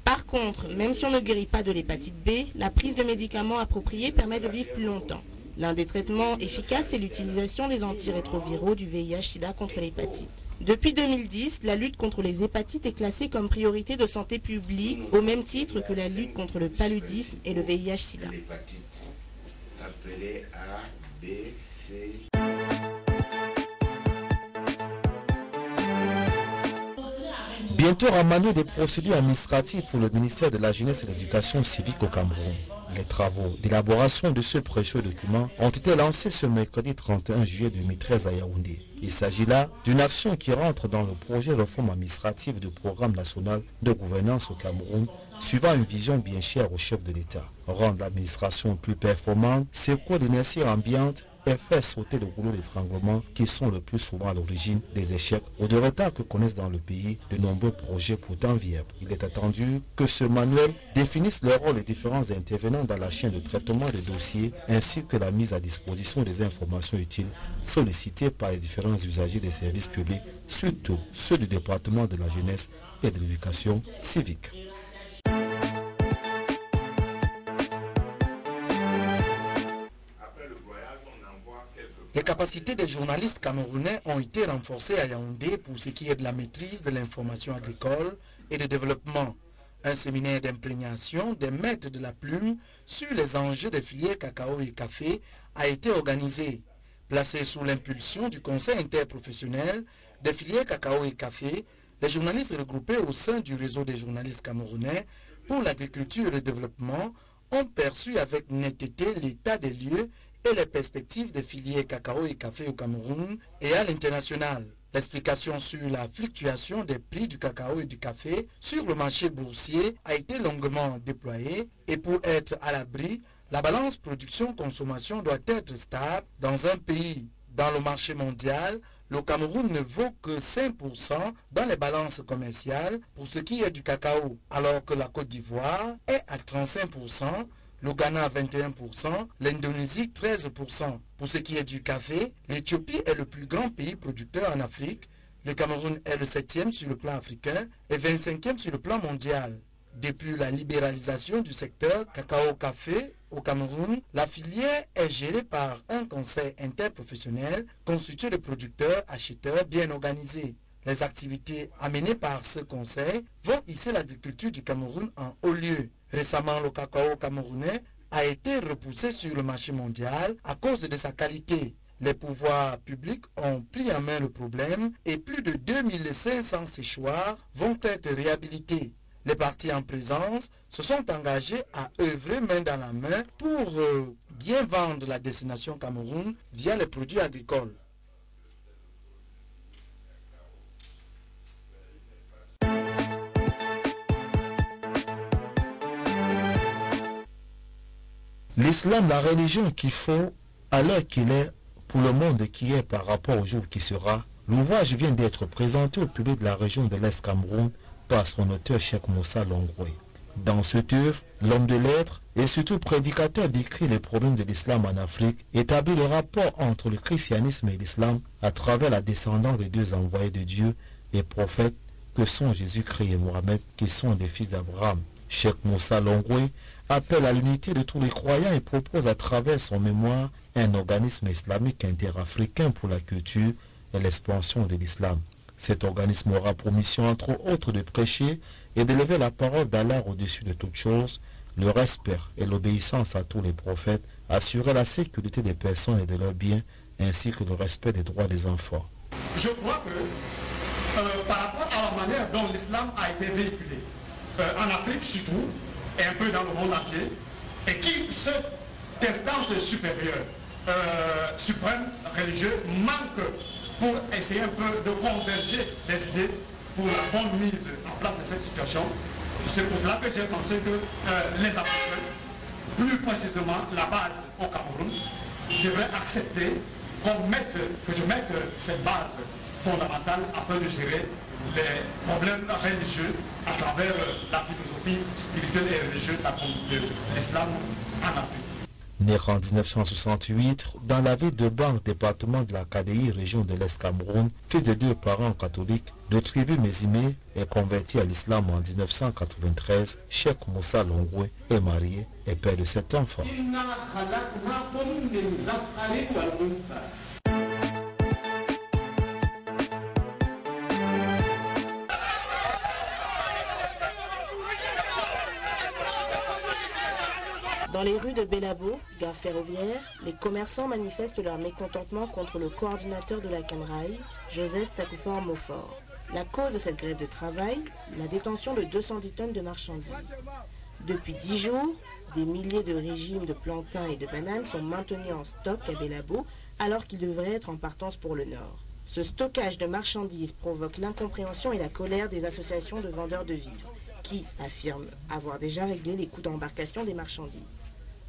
Speaker 6: Par contre, même si on ne guérit pas de l'hépatite B, la prise de médicaments appropriés permet de vivre plus longtemps. L'un des traitements efficaces est l'utilisation des antirétroviraux du VIH-Sida contre l'hépatite. Depuis 2010, la lutte contre les hépatites est classée comme priorité de santé publique au même titre que la lutte contre le paludisme et le VIH-Sida.
Speaker 7: Appelé A, B, C.
Speaker 8: Bientôt ramener des procédures administratives pour le ministère de la Jeunesse et de l'Éducation civique au Cameroun. Les travaux d'élaboration de ce précieux document ont été lancés ce mercredi 31 juillet 2013 à Yaoundé. Il s'agit là d'une action qui rentre dans le projet de réforme administrative du programme national de gouvernance au Cameroun, suivant une vision bien chère au chef de l'État. Rendre l'administration plus performante, c'est quoi l'inertie ambiante et faire sauter le rouleau d'étranglement qui sont le plus souvent à l'origine des échecs ou de retards que connaissent dans le pays de nombreux projets pourtant viables. Il est attendu que ce manuel définisse les rôles des différents intervenants dans la chaîne de traitement des dossiers ainsi que la mise à disposition des informations utiles sollicitées par les différents usagers des services publics, surtout ceux du département de la jeunesse et de l'éducation civique. Les capacités des journalistes camerounais ont été renforcées à Yaoundé pour ce qui est de la maîtrise de l'information agricole et de développement.
Speaker 9: Un séminaire d'imprégnation des maîtres de la plume sur les enjeux des filières cacao et café a été organisé. Placé sous l'impulsion du Conseil interprofessionnel des filières cacao et café, les journalistes regroupés au sein du réseau des journalistes camerounais pour l'agriculture et le développement ont perçu avec netteté l'état des lieux et les perspectives des filières cacao et café au Cameroun et à l'international. L'explication sur la fluctuation des prix du cacao et du café sur le marché boursier a été longuement déployée et pour être à l'abri, la balance production-consommation doit être stable dans un pays. Dans le marché mondial, le Cameroun ne vaut que 5% dans les balances commerciales pour ce qui est du cacao, alors que la Côte d'Ivoire est à 35%, le Ghana à 21%, l'Indonésie 13%. Pour ce qui est du café, l'Éthiopie est le plus grand pays producteur en Afrique, le Cameroun est le 7e sur le plan africain et 25e sur le plan mondial. Depuis la libéralisation du secteur cacao-café au Cameroun, la filière est gérée par un conseil interprofessionnel constitué de producteurs-acheteurs bien organisés. Les activités amenées par ce conseil vont hisser l'agriculture du Cameroun en haut lieu. Récemment, le cacao camerounais a été repoussé sur le marché mondial à cause de sa qualité. Les pouvoirs publics ont pris en main le problème et plus de 2500 séchoirs vont être réhabilités. Les partis en présence se sont engagés à œuvrer main dans la main pour bien vendre la destination Cameroun via les produits agricoles.
Speaker 8: L'islam, la religion qu'il faut à l'heure qu'il est pour le monde qui est par rapport au jour qui sera. L'ouvrage vient d'être présenté au public de la région de l'Est Cameroun par son auteur Cheikh Moussa Longwe. Dans cette œuvre, l'homme de lettres et surtout prédicateur décrit les problèmes de l'islam en Afrique, établit le rapport entre le christianisme et l'islam à travers la descendance des deux envoyés de Dieu et prophètes que sont Jésus-Christ et Mohamed, qui sont des fils d'Abraham. Cheikh Moussa Longwe appelle à l'unité de tous les croyants et propose à travers son mémoire un organisme islamique interafricain pour la culture et l'expansion de l'islam. Cet organisme aura pour mission, entre autres, de prêcher et d'élever la parole d'Allah au-dessus de toutes choses, le respect et l'obéissance à tous les prophètes, assurer la sécurité des personnes et de leurs biens, ainsi que le respect des droits des enfants.
Speaker 10: Je crois que par rapport à la manière dont l'islam a été véhiculé, en Afrique surtout, et un peu dans le monde entier, et qui, cette instance supérieure, suprême, religieuse, manque pour essayer un peu de converger les idées pour la bonne mise en place de cette situation. C'est pour cela que j'ai pensé que les Africains, plus précisément la base au Cameroun, devraient accepter que je mette cette base fondamentale afin de gérer les problèmes religieux à travers la philosophie spirituelle et religieuse de l'islam en Afrique.
Speaker 8: Né en 1968 dans la ville de Bang, département de la KDI, région de l'Est Cameroun, fils de deux parents catholiques de tribu Mézimé, est converti à l'islam en 1993. Cheikh Moussa Longwe est marié et père de 7 enfants.
Speaker 6: Dans les rues de Bélabo, gare ferroviaire, les commerçants manifestent leur mécontentement contre le coordinateur de la Camraï, Joseph Takoufor Mofort. La cause de cette grève de travail, la détention de 210 tonnes de marchandises. Depuis 10 jours, des milliers de régimes de plantains et de bananes sont maintenus en stock à Bélabo, alors qu'ils devraient être en partance pour le Nord. Ce stockage de marchandises provoque l'incompréhension et la colère des associations de vendeurs de vivres, qui affirment avoir déjà réglé les coûts d'embarcation des marchandises.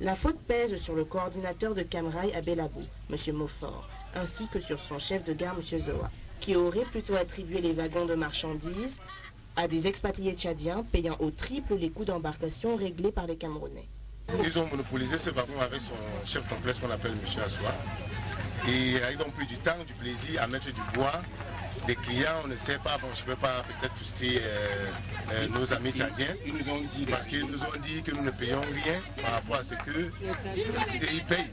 Speaker 6: La faute pèse sur le coordinateur de Camraï à Bélabo, M. Mofort, ainsi que sur son chef de gare, M. Zoa, qui aurait plutôt attribué les wagons de marchandises à des expatriés tchadiens payant au triple les coûts d'embarcation réglés par les Camerounais.
Speaker 2: Ils ont monopolisé ce wagon avec son chef complexe qu'on appelle M. Assoua. Et ils ont pris du temps, du plaisir à mettre du bois. Des clients, on ne sait pas, bon, je ne peux pas peut-être frustrer nos amis tchadiens, parce qu'ils nous ont dit que nous ne payons rien par rapport à ce qu'ils payent.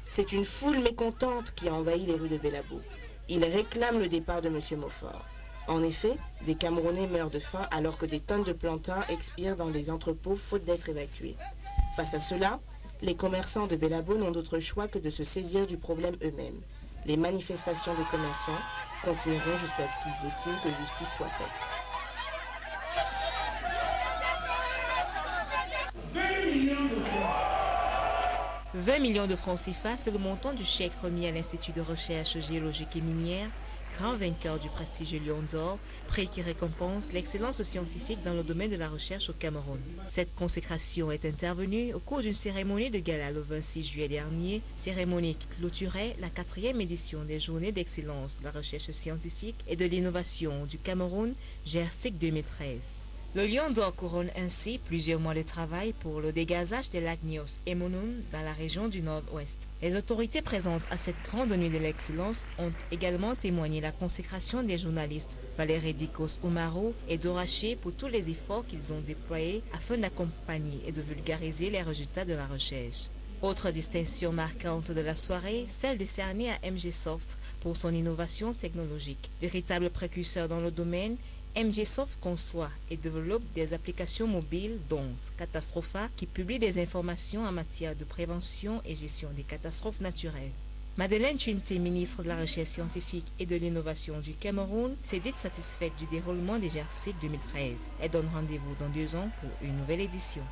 Speaker 6: C'est une foule mécontente qui a envahi les rues de Bélabo. Ils réclament le départ de M. Mofort. En effet, des Camerounais meurent de faim alors que des tonnes de plantains expirent dans les entrepôts faute d'être évacués. Face à cela, les commerçants de Bélabo n'ont d'autre choix que de se saisir du problème eux-mêmes. Les manifestations des commerçants continueront jusqu'à ce qu'ils estiment que justice soit faite.
Speaker 11: 20 millions de francs CFA, c'est le montant du chèque remis à l'Institut de recherche géologique et minière, grand vainqueur du prestigieux Lion d'Or, prix qui récompense l'excellence scientifique dans le domaine de la recherche au Cameroun. Cette consécration est intervenue au cours d'une cérémonie de gala le 26 juillet dernier, cérémonie qui clôturait la 4e édition des Journées d'excellence de la recherche scientifique et de l'innovation du Cameroun, GERSIC 2013. Le Lion d'Or couronne ainsi plusieurs mois de travail pour le dégazage des lacs Nyos et Monoun dans la région du Nord-Ouest. Les autorités présentes à cette grande nuit de l'excellence ont également témoigné la consécration des journalistes Valérie Dikos Oumaro et Doraché pour tous les efforts qu'ils ont déployés afin d'accompagner et de vulgariser les résultats de la recherche. Autre distinction marquante de la soirée, celle décernée à MG Soft pour son innovation technologique. Véritable précurseur dans le domaine, MG Soft conçoit et développe des applications mobiles dont Catastropha qui publie des informations en matière de prévention et gestion des catastrophes naturelles. Madeleine Chinté, ministre de la Recherche scientifique et de l'innovation du Cameroun, s'est dite satisfaite du déroulement des GERSIC 2013. Elle donne rendez-vous dans 2 ans pour une nouvelle édition.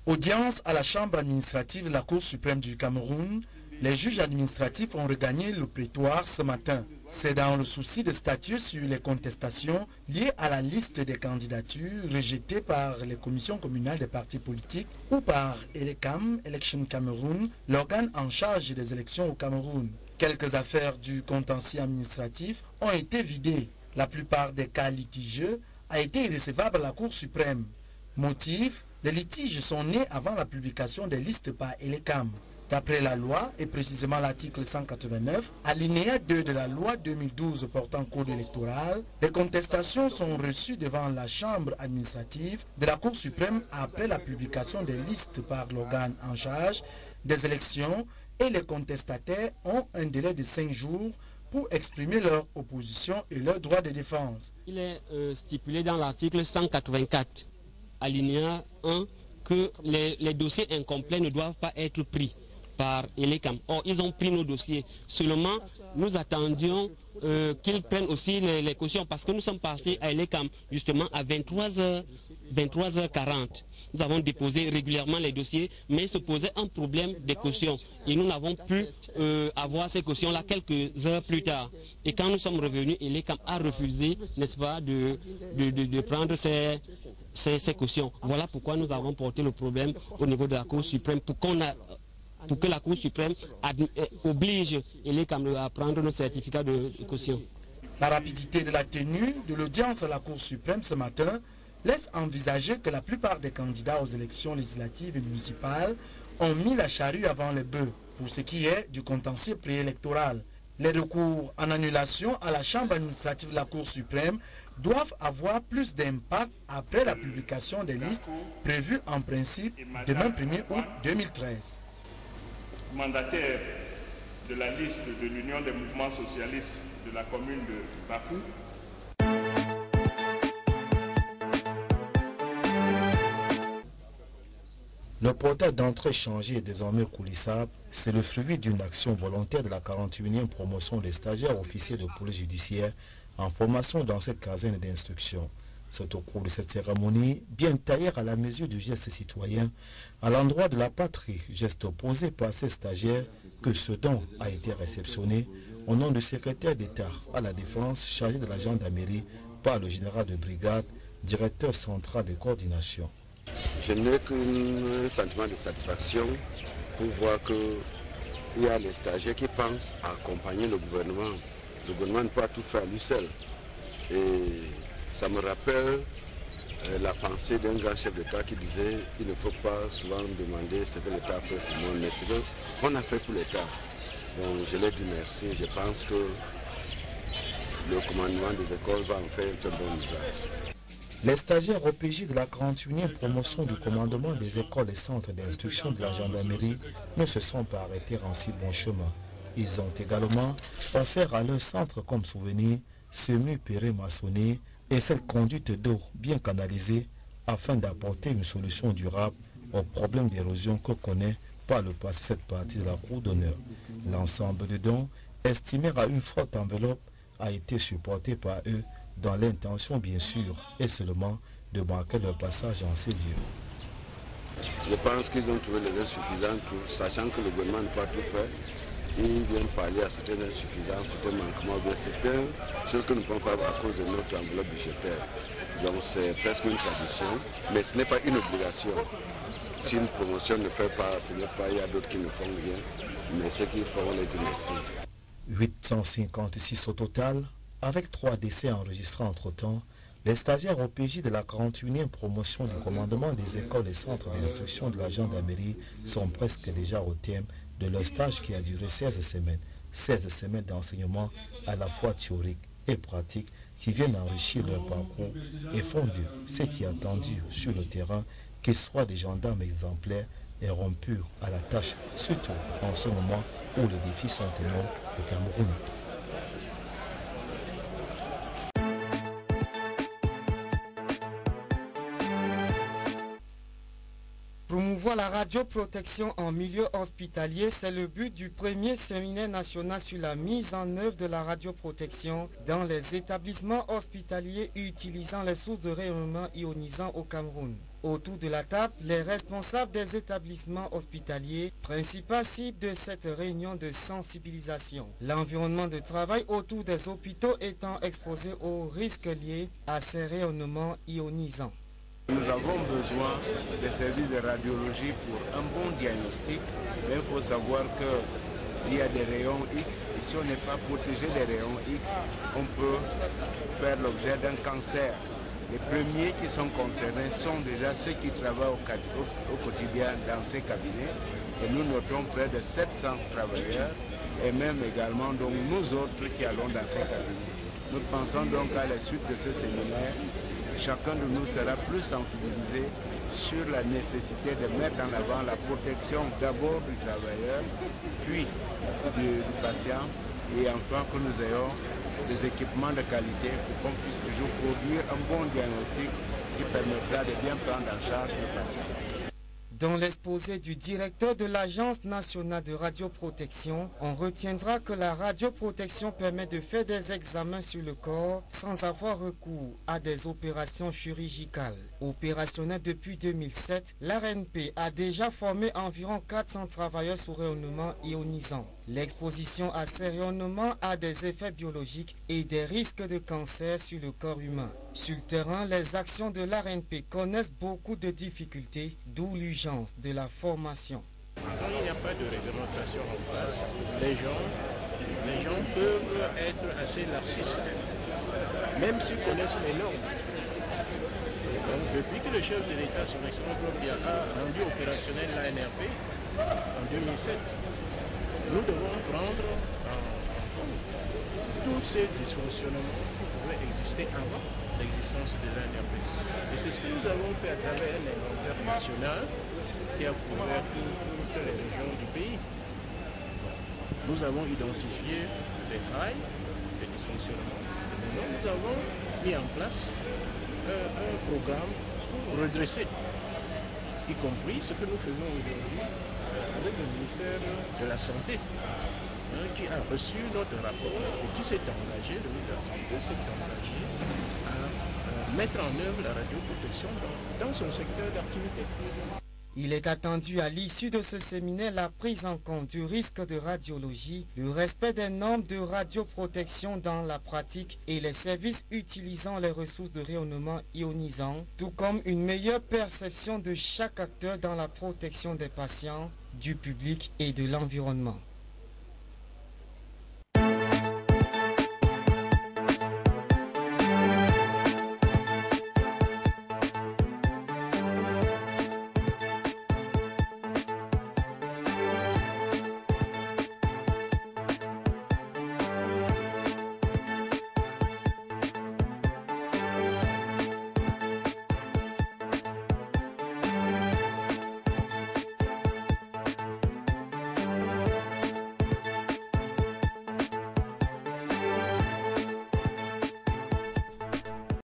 Speaker 9: Audience à la Chambre administrative de la Cour suprême du Cameroun, les juges administratifs ont regagné le prétoire ce matin. C'est dans le souci de statuer sur les contestations liées à la liste des candidatures rejetées par les commissions communales des partis politiques ou par ELECAM, Election Cameroun, l'organe en charge des élections au Cameroun. Quelques affaires du contentieux administratif ont été vidées. La plupart des cas litigieux a été irrécevable à la Cour suprême. Motif: les litiges sont nés avant la publication des listes par ELECAM. D'après la loi, et précisément l'article 189, alinéa 2 de la loi 2012 portant code électoral, les contestations sont reçues devant la Chambre administrative de la Cour suprême après la publication des listes par l'organe en charge des élections et les contestataires ont un délai de 5 jours pour exprimer leur opposition et leur droit de défense.
Speaker 16: Il est stipulé dans l'article 184. Alinéa 1, que les dossiers incomplets ne doivent pas être pris par ELECAM. Or, ils ont pris nos dossiers. Seulement, nous attendions qu'ils prennent aussi les cautions parce que nous sommes passés à ELECAM justement à 23h40. Nous avons déposé régulièrement les dossiers, mais il se posait un problème de caution. Et nous n'avons pu avoir ces cautions-là quelques heures plus tard. Et quand nous sommes revenus, ELECAM a refusé, n'est-ce pas, de prendre ces cautions. Voilà pourquoi nous avons porté le problème au niveau de la Cour suprême pour que la Cour suprême oblige ELECAM à prendre nos certificats de caution.
Speaker 9: La rapidité de la tenue de l'audience à la Cour suprême ce matin laisse envisager que la plupart des candidats aux élections législatives et municipales ont mis la charrue avant les bœufs pour ce qui est du contentieux préélectoral. Les recours en annulation à la Chambre administrative de la Cour suprême doivent avoir plus d'impact après la publication des listes prévues en principe demain 1er août 2013.
Speaker 17: Mandataire de la liste de l'Union des mouvements socialistes de la commune de Bakou.
Speaker 8: Le portail d'entrée changé est désormais coulissable. C'est le fruit d'une action volontaire de la 41e promotion des stagiaires officiers de police judiciaire en formation dans cette caserne d'instruction. C'est au cours de cette cérémonie, bien taillée à la mesure du geste citoyen, à l'endroit de la patrie, geste opposé par ces stagiaires, que ce don a été réceptionné au nom du secrétaire d'État à la Défense chargé de la gendarmerie par le général de brigade, directeur central de coordination.
Speaker 18: Je n'ai qu'un sentiment de satisfaction pour voir qu'il y a les stagiaires qui pensent à accompagner le gouvernement. Le gouvernement ne peut pas tout faire lui seul. Et ça me rappelle la pensée d'un grand chef d'État qui disait qu'il ne faut pas souvent demander ce que l'État peut faire, mais ce qu'on a fait pour l'État. Donc je leur dis merci. Je pense que le commandement des écoles va en faire un très bon usage.
Speaker 8: Les stagiaires au PJ de la 41e promotion du commandement des écoles et centres d'instruction de la gendarmerie ne se sont pas arrêtés en si bon chemin. Ils ont également offert à leur centre comme souvenir ce mur péré maçonné et cette conduite d'eau bien canalisée afin d'apporter une solution durable au problème d'érosion que connaît par le passé cette partie de la cour d'honneur. L'ensemble de dons, estimé à une forte enveloppe, a été supporté par eux dans l'intention bien sûr et seulement de marquer leur passage en ces lieux.
Speaker 18: Je pense qu'ils ont trouvé les insuffisances, sachant que le gouvernement n'a pas tout fait. Ils viennent parler à certaines insuffisances, certains manquements, certaines choses que nous pouvons faire à cause de notre enveloppe budgétaire. Donc c'est presque une tradition, mais ce n'est pas une obligation. Si une promotion ne fait pas, ce n'est pas, il y a d'autres qui ne font rien, mais ceux qui font les merci.
Speaker 8: 856 au total, avec 3 décès enregistrés entre-temps, les stagiaires au PJ de la 41e promotion du commandement des écoles et centres d'instruction de la gendarmerie sont presque déjà au terme de leur stage qui a duré 16 semaines. 16 semaines d'enseignement à la fois théorique et pratique qui viennent enrichir leur parcours et font d'eux ce qui est attendu sur le terrain, qu'ils soient des gendarmes exemplaires et rompus à la tâche, surtout en ce moment où les défis sont énormes au Cameroun.
Speaker 19: Promouvoir la radioprotection en milieu hospitalier, c'est le but du premier séminaire national sur la mise en œuvre de la radioprotection dans les établissements hospitaliers utilisant les sources de rayonnement ionisant au Cameroun. Autour de la table, les responsables des établissements hospitaliers, principale cible de cette réunion de sensibilisation. L'environnement de travail autour des hôpitaux étant exposé aux risques liés à ces rayonnements ionisants.
Speaker 20: Nous avons besoin des services de radiologie pour un bon diagnostic, mais il faut savoir qu'il y a des rayons X, et si on n'est pas protégé des rayons X, on peut faire l'objet d'un cancer. Les premiers qui sont concernés sont déjà ceux qui travaillent au quotidien dans ces cabinets, et nous notons près de 700 travailleurs, et même également donc, nous autres qui allons dans ces cabinets. Nous pensons donc à la suite de ce séminaire, chacun de nous sera plus sensibilisé sur la nécessité de mettre en avant la protection d'abord du travailleur, puis du patient, et enfin que nous ayons des équipements de qualité pour qu'on puisse toujours produire un bon diagnostic qui permettra de bien prendre en charge le patient.
Speaker 19: Dans l'exposé du directeur de l'Agence nationale de radioprotection, on retiendra que la radioprotection permet de faire des examens sur le corps sans avoir recours à des opérations chirurgicales. Opérationnelle depuis 2007, l'ARNP a déjà formé environ 400 travailleurs sous rayonnement ionisant. L'exposition à ces rayonnements a des effets biologiques et des risques de cancer sur le corps humain. Sur le terrain, les actions de l'ARNP connaissent beaucoup de difficultés, d'où l'urgence de la formation.
Speaker 21: Quand il n'y a pas de réglementation en place, les gens peuvent être assez laxistes, même s'ils connaissent les normes. Donc, depuis que le chef de l'État, son excellence Biya, a rendu opérationnel l'ANRP en 2007, nous devons prendre en compte tous ces dysfonctionnements qui pouvaient exister avant l'existence de l'ANRP. Et c'est ce que nous avons fait à travers un inventaire national qui a couvert toutes les régions du pays. Nous avons identifié les failles, les dysfonctionnements. Maintenant, nous avons mis en place un programme pour redresser, y compris ce que nous faisons aujourd'hui avec le ministère de la Santé, qui a reçu notre rapport et qui s'est engagé, le ministère de la Santé s'est engagé à mettre en œuvre la radioprotection dans son secteur d'activité.
Speaker 19: Il est attendu à l'issue de ce séminaire la prise en compte du risque de radiologie, le respect des normes de radioprotection dans la pratique et les services utilisant les ressources de rayonnement ionisant, tout comme une meilleure perception de chaque acteur dans la protection des patients, du public et de l'environnement.